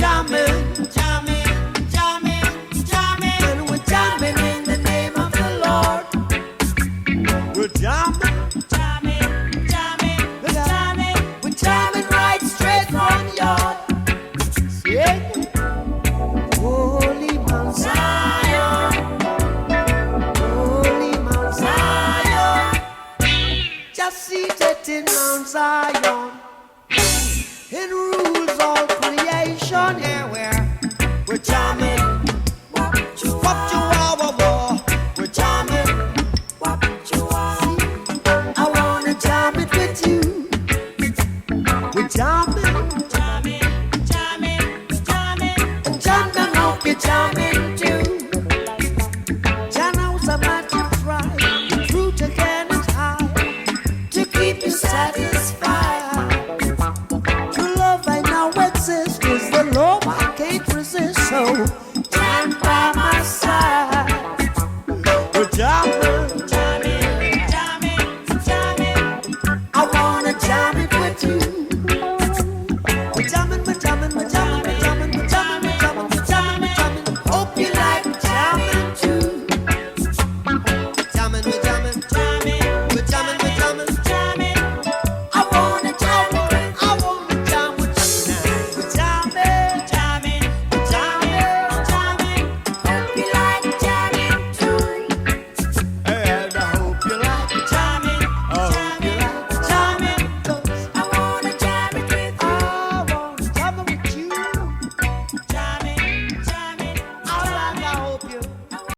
jamming, jamming, jamming, jamming. And we're jamming in the name of the Lord. We're jamming, jamming, jamming, jamming. We're jamming right straight from yard. Yeah. Holy Mount Zion, Holy Mount Zion, just seated in Mount Zion, it rules all creation. Yeah, we're jamming, what you are, we're jamming, what you are. I wanna jam it with you. We're jamming, jamming, jamming, jamming. Jam them up, you're jamming too. Jah knows a man to try, the truth again is high, to keep you satisfied. True love I now exist, is the love I can't resist. So stand by my side.